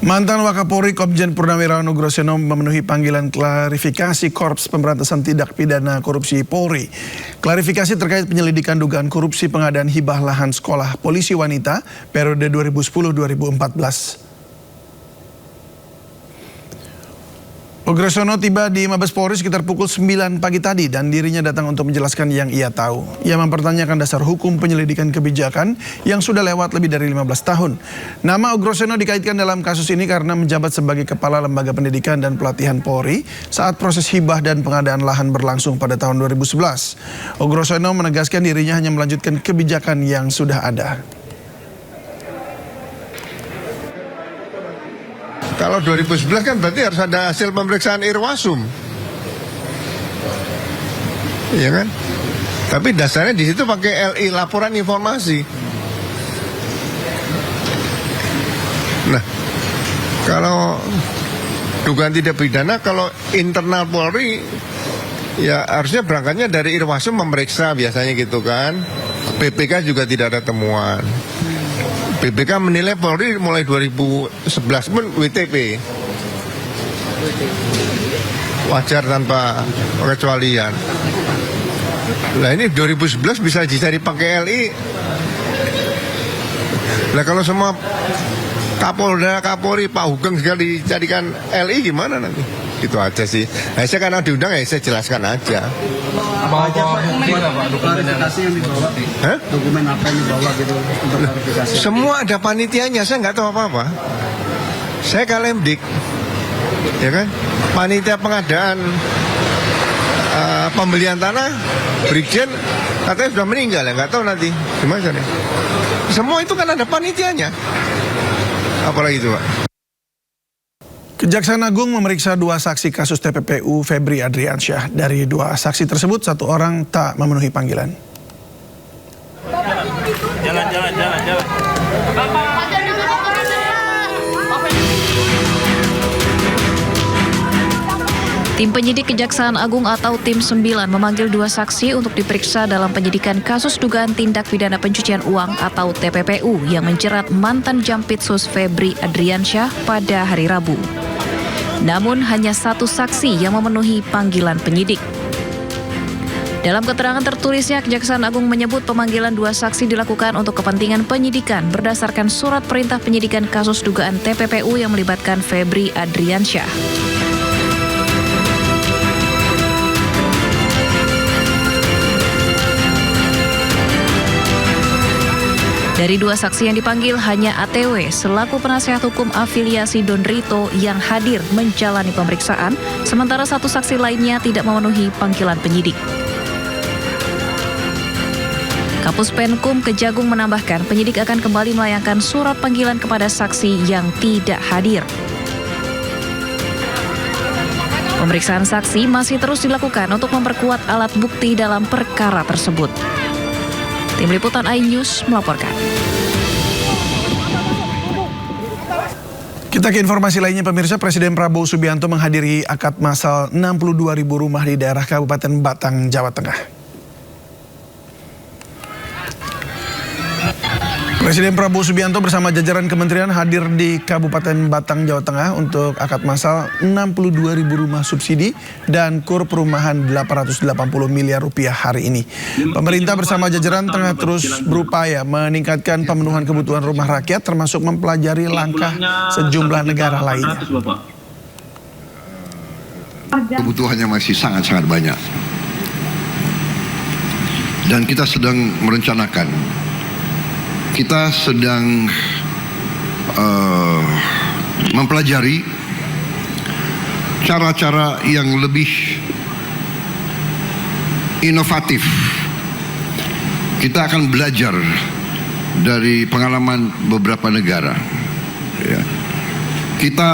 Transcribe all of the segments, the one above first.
Mantan Wakapolri Komjen Purnawirawan Ugroseno memenuhi panggilan klarifikasi Korps Pemberantasan Tindak Pidana Korupsi Polri. Klarifikasi terkait penyelidikan dugaan korupsi pengadaan hibah lahan sekolah polisi wanita periode 2010-2014. Ugroseno tiba di Mabes Polri sekitar pukul 9 pagi tadi dan dirinya datang untuk menjelaskan yang ia tahu. Ia mempertanyakan dasar hukum penyelidikan kebijakan yang sudah lewat lebih dari 15 tahun. Nama Ugroseno dikaitkan dalam kasus ini karena menjabat sebagai Kepala Lembaga Pendidikan dan Pelatihan Polri saat proses hibah dan pengadaan lahan berlangsung pada tahun 2011. Ugroseno menegaskan dirinya hanya melanjutkan kebijakan yang sudah ada. Kalau 2011 kan berarti harus ada hasil pemeriksaan Irwasum, iya kan? Tapi dasarnya di situ pakai LI, laporan informasi. Nah, kalau dugaan tidak pidana, kalau internal Polri, ya harusnya berangkatnya dari Irwasum memeriksa biasanya gitu kan. BPK juga tidak ada temuan. BPK menilai Polri mulai 2011 pun WTP, wajar tanpa pengecualian. Nah ini 2011 bisa dicari pakai LI. Nah kalau semua Kapolda, Kapolri, Pak Hugeng sekali dicarikan LI gimana nanti? Itu aja sih. Nah, saya karena diundang ya saya jelaskan aja. Apa aja Pak klarifikasi yang dibawa? Dokumen apa yang dibawa gitu untuk klarifikasi? Semua ada panitianya, saya nggak tahu apa-apa. Saya Kalemdik, ya kan? Panitia pengadaan pembelian tanah, Brigjen katanya sudah meninggal ya, nggak tahu nanti gimana nih. Semua itu kan ada panitianya. Apalagi itu Pak. Kejaksaan Agung memeriksa 2 saksi kasus TPPU Febri Adriansyah. Dari 2 saksi tersebut, 1 orang tak memenuhi panggilan. Jalan. Tim penyidik Kejaksaan Agung atau Tim 9 memanggil 2 saksi untuk diperiksa dalam penyidikan kasus dugaan tindak pidana pencucian uang atau TPPU yang menjerat mantan Jampitsus Febri Adriansyah pada hari Rabu. Namun hanya 1 saksi yang memenuhi panggilan penyidik. Dalam keterangan tertulisnya, Kejaksaan Agung menyebut pemanggilan 2 saksi dilakukan untuk kepentingan penyidikan berdasarkan surat perintah penyidikan kasus dugaan TPPU yang melibatkan Febri Adriansyah. Dari 2 saksi yang dipanggil, hanya ATW selaku penasehat hukum afiliasi Don Rito yang hadir menjalani pemeriksaan, sementara 1 saksi lainnya tidak memenuhi panggilan penyidik. Kapus Penkum Kejagung menambahkan penyidik akan kembali melayangkan surat panggilan kepada saksi yang tidak hadir. Pemeriksaan saksi masih terus dilakukan untuk memperkuat alat bukti dalam perkara tersebut. Tim Liputan iNews melaporkan. Kita ke informasi lainnya pemirsa, Presiden Prabowo Subianto menghadiri akad massal 62.000 rumah di daerah Kabupaten Batang, Jawa Tengah. Presiden Prabowo Subianto bersama jajaran kementerian hadir di Kabupaten Batang, Jawa Tengah untuk akad massal 62.000 rumah subsidi dan kur perumahan 880 miliar rupiah hari ini. Pemerintah bersama jajaran tengah terus berupaya meningkatkan pemenuhan kebutuhan rumah rakyat termasuk mempelajari langkah sejumlah negara lainnya. Kebutuhannya masih sangat-sangat banyak. Dan kita sedang merencanakan. Kita sedang mempelajari cara-cara yang lebih inovatif. Kita akan belajar dari pengalaman beberapa negara. Ya. Kita,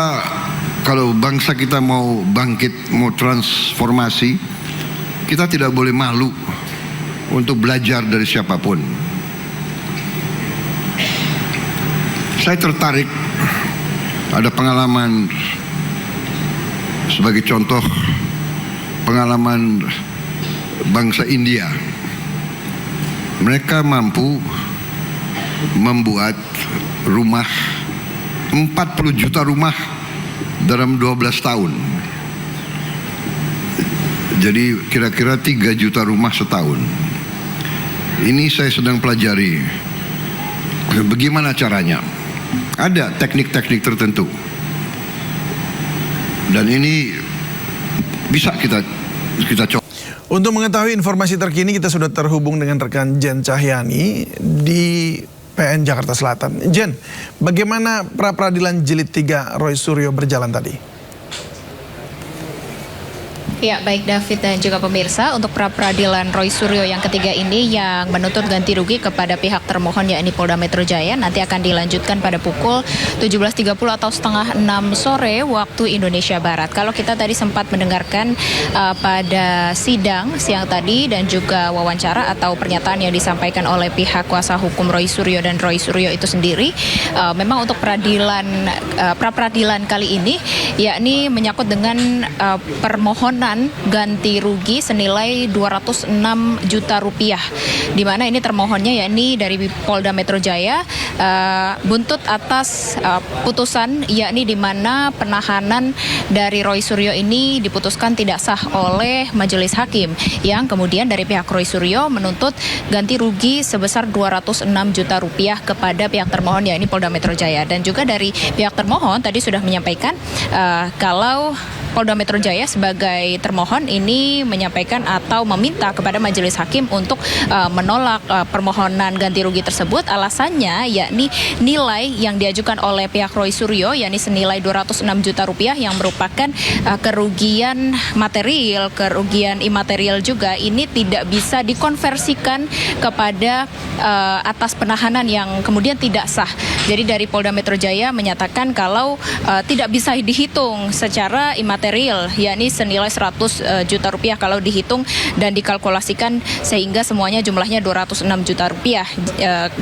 kalau bangsa kita mau bangkit, mau transformasi, kita tidak boleh malu untuk belajar dari siapapun. Saya tertarik, ada pengalaman sebagai contoh, pengalaman bangsa India. Mereka mampu membuat rumah 40 juta rumah dalam 12 tahun. Jadi kira-kira 3 juta rumah setahun. Ini saya sedang pelajari bagaimana caranya. Ada teknik-teknik tertentu. Dan ini bisa kita coba. Untuk mengetahui informasi terkini, kita sudah terhubung dengan rekan Jen Cahyani di PN Jakarta Selatan. Jen, bagaimana pra-peradilan jilid 3 Roy Suryo berjalan tadi? Ya, baik David dan juga pemirsa, untuk pra-peradilan Roy Suryo yang ketiga ini yang menuntut ganti rugi kepada pihak termohon yakni Polda Metro Jaya nanti akan dilanjutkan pada pukul 17.30 atau setengah 6 sore waktu Indonesia Barat. Kalau kita tadi sempat mendengarkan pada sidang siang tadi dan juga wawancara atau pernyataan yang disampaikan oleh pihak kuasa hukum Roy Suryo dan Roy Suryo itu sendiri, memang untuk pra-peradilan kali ini yakni menyangkut dengan permohonan ganti rugi senilai 206 juta rupiah, di mana ini termohonnya yakni dari Polda Metro Jaya buntut atas putusan yakni di mana penahanan dari Roy Suryo ini diputuskan tidak sah oleh majelis hakim, yang kemudian dari pihak Roy Suryo menuntut ganti rugi sebesar 206 juta rupiah kepada pihak termohon yakni Polda Metro Jaya. Dan juga dari pihak termohon tadi sudah menyampaikan kalau Polda Metro Jaya sebagai termohon ini menyampaikan atau meminta kepada majelis hakim untuk menolak permohonan ganti rugi tersebut. Alasannya yakni nilai yang diajukan oleh pihak Roy Suryo yakni senilai 206 juta rupiah yang merupakan kerugian material, kerugian imaterial juga, ini tidak bisa dikonversikan kepada atas penahanan yang kemudian tidak sah. Jadi dari Polda Metro Jaya menyatakan kalau tidak bisa dihitung secara imaterial, yakni senilai 100 juta rupiah kalau dihitung dan dikalkulasikan sehingga semuanya jumlahnya 206 juta rupiah.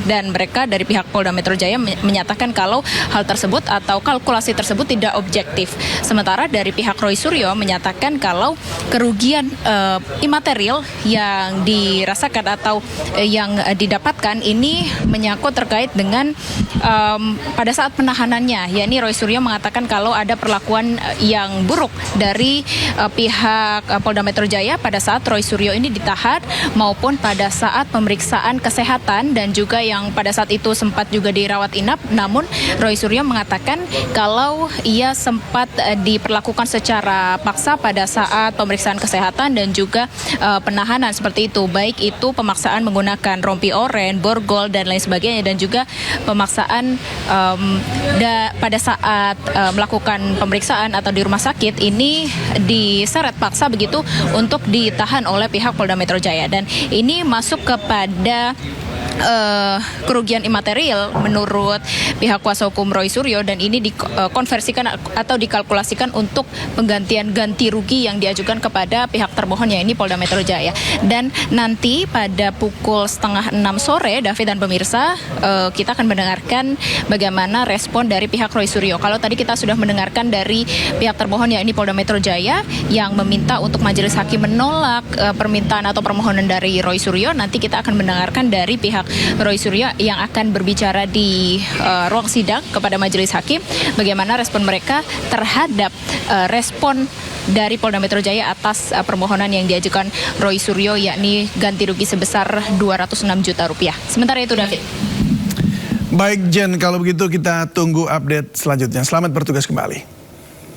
Dan mereka dari pihak Polda Metro Jaya menyatakan kalau hal tersebut atau kalkulasi tersebut tidak objektif. Sementara dari pihak Roy Suryo menyatakan kalau kerugian imaterial yang dirasakan atau yang didapatkan ini menyangkut terkait dengan pada saat penahanannya, yakni Roy Suryo mengatakan kalau ada perlakuan yang buruk dari pihak Polda Metro Jaya pada saat Roy Suryo ini ditahan maupun pada saat pemeriksaan kesehatan dan juga yang pada saat itu sempat juga dirawat inap. Namun Roy Suryo mengatakan kalau ia sempat diperlakukan secara paksa pada saat pemeriksaan kesehatan dan juga penahanan seperti itu, baik itu pemaksaan menggunakan rompi oren, borgol dan lain sebagainya, dan juga pemaksaan pada saat melakukan pemeriksaan atau di rumah sakit ini diseret paksa begitu untuk ditahan oleh pihak Polda Metro Jaya. Dan ini masuk kepada kerugian imaterial menurut pihak kuasa hukum Roy Suryo, dan ini dikonversikan atau dikalkulasikan untuk penggantian ganti rugi yang diajukan kepada pihak termohon yakni Polda Metro Jaya. Dan nanti pada pukul setengah 6 sore, David dan pemirsa, kita akan mendengarkan bagaimana respon dari pihak Roy Suryo. Kalau tadi kita sudah mendengarkan dari pihak termohon yakni Polda Metro Jaya yang meminta untuk majelis hakim menolak permintaan atau permohonan dari Roy Suryo, nanti kita akan mendengarkan dari pihak Roy Suryo yang akan berbicara di ruang sidang kepada majelis hakim bagaimana respon mereka terhadap respon dari Polda Metro Jaya atas permohonan yang diajukan Roy Suryo yakni ganti rugi sebesar 206 juta rupiah. Sementara itu David. Baik Jen, kalau begitu kita tunggu update selanjutnya. Selamat bertugas kembali.